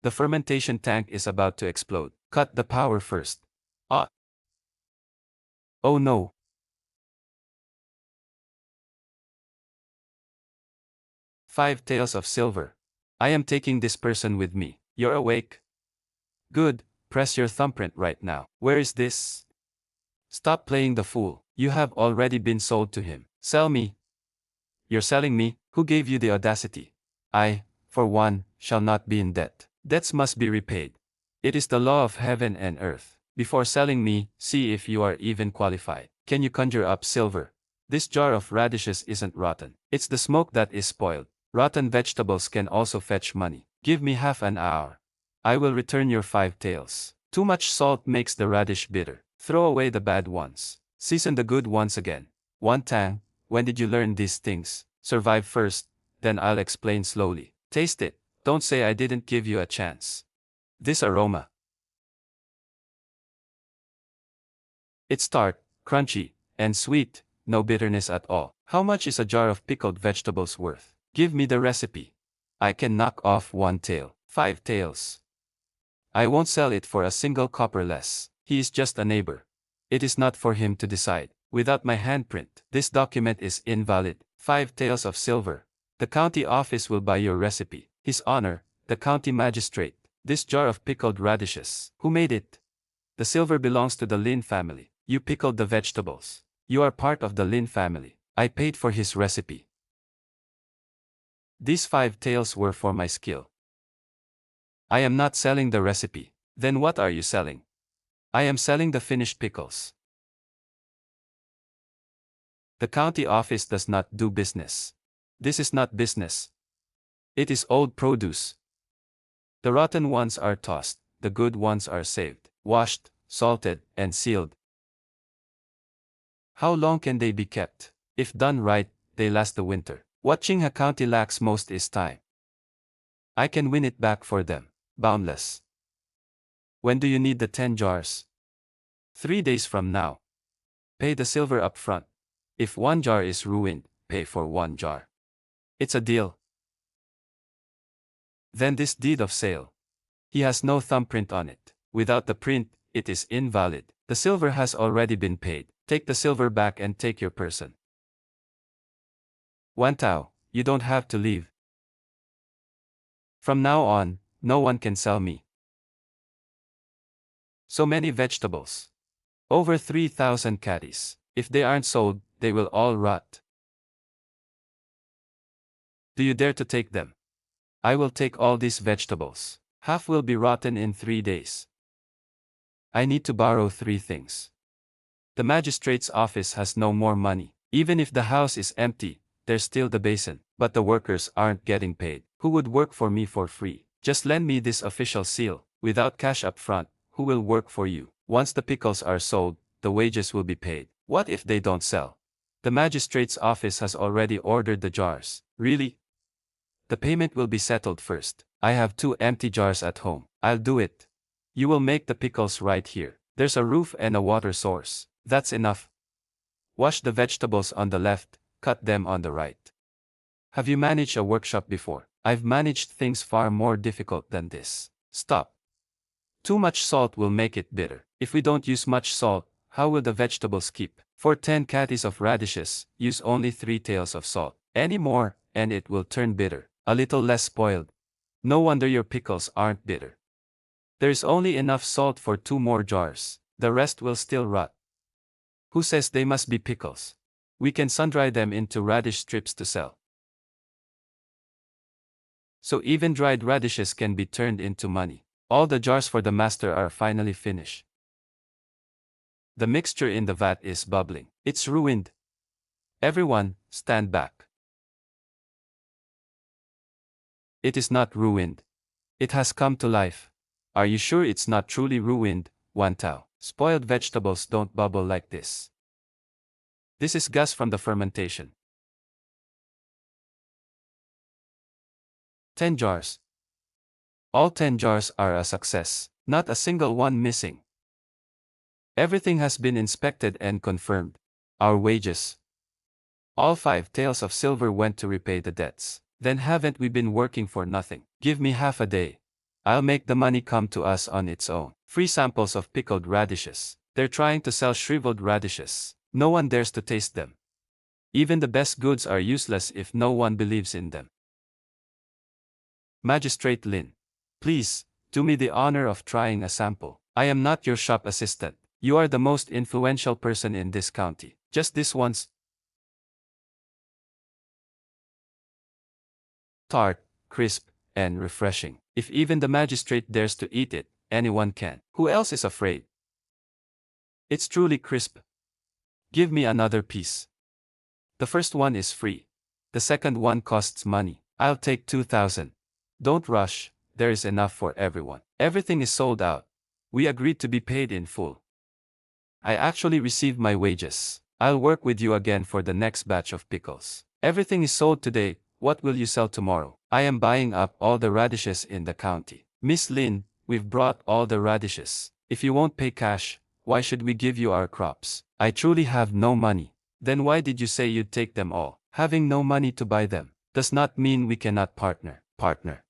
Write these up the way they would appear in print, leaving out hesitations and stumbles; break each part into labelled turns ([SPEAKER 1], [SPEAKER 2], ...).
[SPEAKER 1] The fermentation tank is about to explode. Cut the power first. Ah! Oh no! Five taels of silver. I am taking this person with me. You're awake? Good, press your thumbprint right now. Where is this? Stop playing the fool. You have already been sold to him. Sell me. You're selling me? Who gave you the audacity? I, for one, shall not be in debt. Debts must be repaid. It is the law of heaven and earth. Before selling me, see if you are even qualified. Can you conjure up silver? This jar of radishes isn't rotten. It's the smoke that is spoiled. Rotten vegetables can also fetch money. Give me half an hour. I will return your 5 taels. Too much salt makes the radish bitter. Throw away the bad ones. Season the good ones again. One tang, when did you learn these things? Survive first, then I'll explain slowly. Taste it. Don't say I didn't give you a chance. This aroma. It's tart, crunchy, and sweet, no bitterness at all. How much is a jar of pickled vegetables worth? Give me the recipe. I can knock off 1 tael. 5 taels. I won't sell it for a single copper less. He is just a neighbor. It is not for him to decide. Without my handprint, this document is invalid. 5 taels of silver. The county office will buy your recipe. His Honor, the county magistrate. This jar of pickled radishes. Who made it? The silver belongs to the Lin family. You pickled the vegetables. You are part of the Lin family. I paid for his recipe. These 5 taels were for my skill. I am not selling the recipe. Then what are you selling? I am selling the finished pickles. The county office does not do business. This is not business. It is old produce. The rotten ones are tossed, the good ones are saved, washed, salted, and sealed. How long can they be kept? If done right, they last the winter. What Qinghe County lacks most is time. I can win it back for them. Boundless. When do you need the 10 jars? 3 days from now. Pay the silver up front. If 1 jar is ruined, pay for 1 jar. It's a deal. Then this deed of sale. He has no thumbprint on it. Without the print, it is invalid. The silver has already been paid. Take the silver back and take your person. Wan Tao, you don't have to leave. From now on, no one can sell me. So many vegetables. Over 3,000 caddies. If they aren't sold, they will all rot. Do you dare to take them? I will take all these vegetables. Half will be rotten in 3 days. I need to borrow 3 things. The magistrate's office has no more money. Even if the house is empty, there's still the basin. But the workers aren't getting paid. Who would work for me for free? Just lend me this official seal. Without cash up front, who will work for you? Once the pickles are sold, the wages will be paid. What if they don't sell? The magistrate's office has already ordered the jars. Really? The payment will be settled first. I have 2 empty jars at home. I'll do it. You will make the pickles right here. There's a roof and a water source. That's enough. Wash the vegetables on the left, cut them on the right. Have you managed a workshop before? I've managed things far more difficult than this. Stop. Too much salt will make it bitter. If we don't use much salt, how will the vegetables keep? For 10 caddies of radishes, use only 3 taels of salt. Any more, and it will turn bitter. A little less spoiled. No wonder your pickles aren't bitter. There's only enough salt for 2 more jars. The rest will still rot. Who says they must be pickles? We can sun-dry them into radish strips to sell. So even dried radishes can be turned into money. All the jars for the master are finally finished. The mixture in the vat is bubbling. It's ruined. Everyone, stand back. It is not ruined. It has come to life. Are you sure it's not truly ruined, Wan Tao? Spoiled vegetables don't bubble like this. This is gas from the fermentation. 10 jars. All 10 jars are a success, not a single one missing. Everything has been inspected and confirmed. Our wages. All 5 taels of silver went to repay the debts. Then haven't we been working for nothing? Give me half a day. I'll make the money come to us on its own. Free samples of pickled radishes. They're trying to sell shriveled radishes. No one dares to taste them. Even the best goods are useless if no one believes in them. Magistrate Lin. Please, do me the honor of trying a sample. I am not your shop assistant. You are the most influential person in this county. Just this once. Tart, crisp, and refreshing. If even the magistrate dares to eat it, anyone can. Who else is afraid? It's truly crisp. Give me another piece. The first one is free. The second one costs money. I'll take 2,000. Don't rush, there is enough for everyone. Everything is sold out. We agreed to be paid in full. I actually received my wages. I'll work with you again for the next batch of pickles. Everything is sold today, what will you sell tomorrow? I am buying up all the radishes in the county. Miss Lin, we've brought all the radishes. If you won't pay cash, why should we give you our crops? I truly have no money. Then why did you say you'd take them all? Having no money to buy them does not mean we cannot partner. Partner.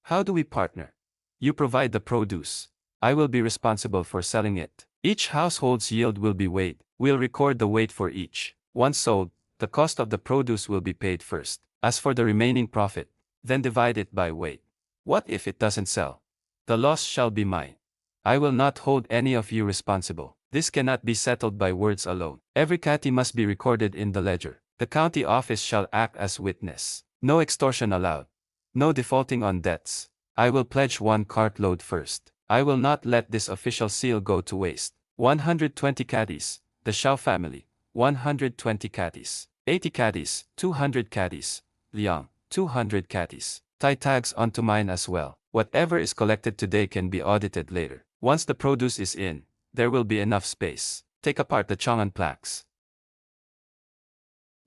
[SPEAKER 1] How do we partner? You provide the produce. I will be responsible for selling it. Each household's yield will be weighed. We'll record the weight for each. Once sold, the cost of the produce will be paid first. As for the remaining profit, then divide it by weight. What if it doesn't sell? The loss shall be mine. I will not hold any of you responsible. This cannot be settled by words alone. Every catty must be recorded in the ledger. The county office shall act as witness. No extortion allowed. No defaulting on debts. I will pledge 1 cartload first. I will not let this official seal go to waste. 120 caddies, the Xiao family, 120 caddies, 80 caddies, 200 caddies, Liang, 200 caddies. Tie tags onto mine as well. Whatever is collected today can be audited later. Once the produce is in, there will be enough space. Take apart the Chang'an plaques.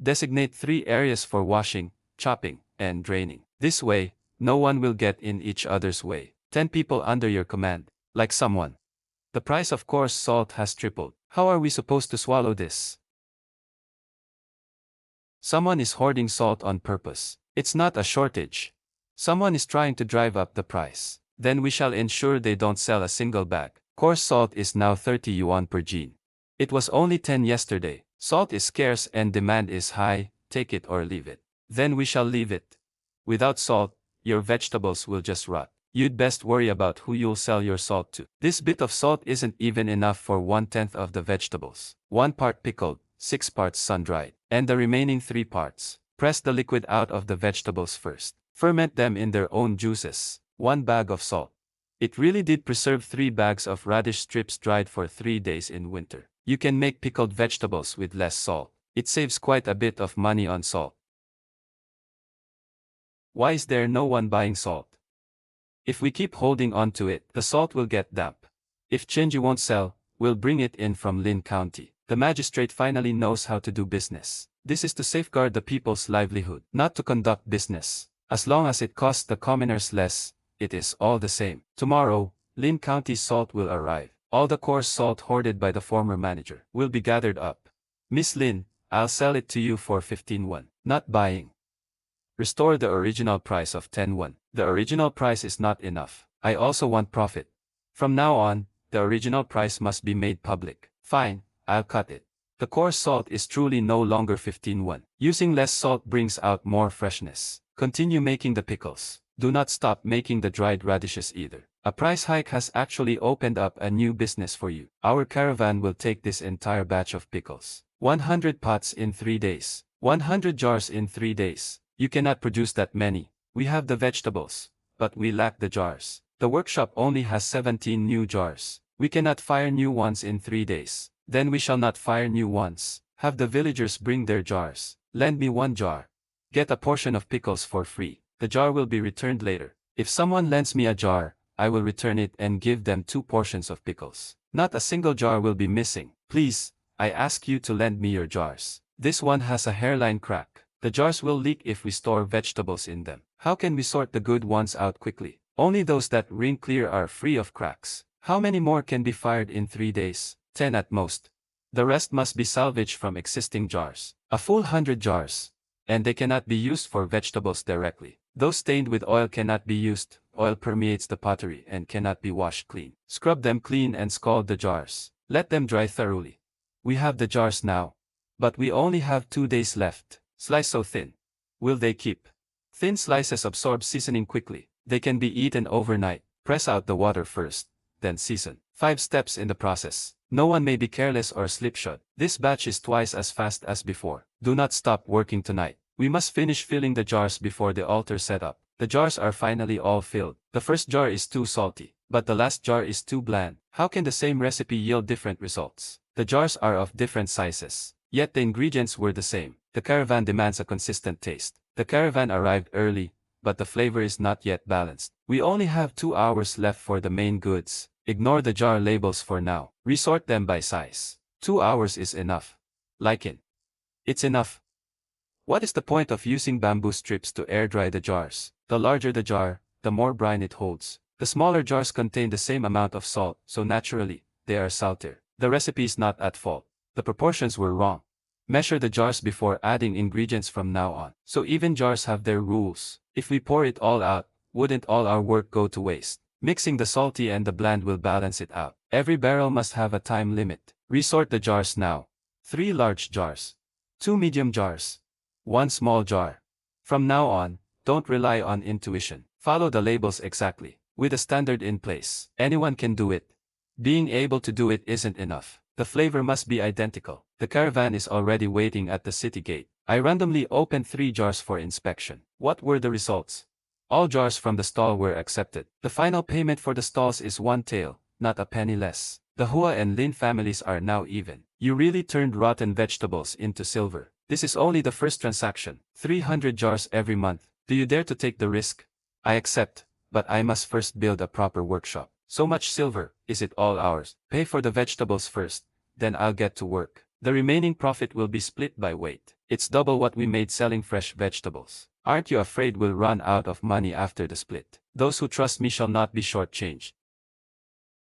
[SPEAKER 1] Designate 3 areas for washing, chopping, and draining. This way, no one will get in each other's way. 10 people under your command, like someone. The price of coarse salt has tripled. How are we supposed to swallow this? Someone is hoarding salt on purpose. It's not a shortage. Someone is trying to drive up the price. Then we shall ensure they don't sell a single bag. Coarse salt is now 30 yuan per gene. It was only 10 yesterday. Salt is scarce and demand is high, take it or leave it. Then we shall leave it. Without salt, your vegetables will just rot. You'd best worry about who you'll sell your salt to. This bit of salt isn't even enough for 1/10 of the vegetables. 1 part pickled, 6 parts sun-dried, and the remaining 3 parts. Press the liquid out of the vegetables first. Ferment them in their own juices. 1 bag of salt. It really did preserve 3 bags of radish strips dried for 3 days in winter. You can make pickled vegetables with less salt. It saves quite a bit of money on salt. Why is there no one buying salt? If we keep holding on to it, the salt will get damp. If Chenji won't sell, we'll bring it in from Lin County. The magistrate finally knows how to do business. This is to safeguard the people's livelihood, not to conduct business. As long as it costs the commoners less, it is all the same. Tomorrow, Lin County's salt will arrive. All the coarse salt hoarded by the former manager will be gathered up. Miss Lin, I'll sell it to you for 15 won. Not buying. Restore the original price of 10 won. The original price is not enough. I also want profit. From now on, the original price must be made public. Fine, I'll cut it. The coarse salt is truly no longer 15 won. Using less salt brings out more freshness. Continue making the pickles. Do not stop making the dried radishes either. A price hike has actually opened up a new business for you. Our caravan will take this entire batch of pickles. 100 pots in 3 days. 100 jars in 3 days. You cannot produce that many. We have the vegetables, but we lack the jars. The workshop only has 17 new jars. We cannot fire new ones in 3 days. Then we shall not fire new ones. Have the villagers bring their jars. Lend me 1 jar. Get a portion of pickles for free. The jar will be returned later. If someone lends me a jar, I will return it and give them 2 portions of pickles. Not a single jar will be missing. Please, I ask you to lend me your jars. This one has a hairline crack. The jars will leak if we store vegetables in them. How can we sort the good ones out quickly? Only those that ring clear are free of cracks. How many more can be fired in 3 days? 10 at most. The rest must be salvaged from existing jars. A full 100 jars. And they cannot be used for vegetables directly. Those stained with oil cannot be used, oil permeates the pottery and cannot be washed clean. Scrub them clean and scald the jars. Let them dry thoroughly. We have the jars now. But we only have 2 days left. Slice so thin. Will they keep? Thin slices absorb seasoning quickly. They can be eaten overnight. Press out the water first, then season. 5 steps in the process. No one may be careless or slipshod. This batch is twice as fast as before. Do not stop working tonight. We must finish filling the jars before the altar setup. The jars are finally all filled. The first jar is too salty, but the last jar is too bland. How can the same recipe yield different results? The jars are of different sizes, yet the ingredients were the same. The caravan demands a consistent taste. The caravan arrived early, but the flavor is not yet balanced. We only have 2 hours left for the main goods. Ignore the jar labels for now. Resort them by size. 2 hours is enough. Lichen. It's enough. What is the point of using bamboo strips to air dry the jars? The larger the jar, the more brine it holds. The smaller jars contain the same amount of salt, so naturally, they are saltier. The recipe is not at fault. The proportions were wrong. Measure the jars before adding ingredients from now on. So even jars have their rules. If we pour it all out, wouldn't all our work go to waste? Mixing the salty and the bland will balance it out. Every barrel must have a time limit. Resort the jars now. 3 large jars. 2 medium jars. 1 small jar. From now on, don't rely on intuition. Follow the labels exactly. With a standard in place, anyone can do it. Being able to do it isn't enough. The flavor must be identical. The caravan is already waiting at the city gate. I randomly opened 3 jars for inspection. What were the results? All jars from the stall were accepted. The final payment for the stalls is 1 tael, not a penny less. The Hua and Lin families are now even. You really turned rotten vegetables into silver. This is only the first transaction. 300 jars every month. Do you dare to take the risk? I accept, but I must first build a proper workshop. So much silver, is it all ours? Pay for the vegetables first, then I'll get to work. The remaining profit will be split by weight. It's double what we made selling fresh vegetables. Aren't you afraid we'll run out of money after the split? Those who trust me shall not be shortchanged.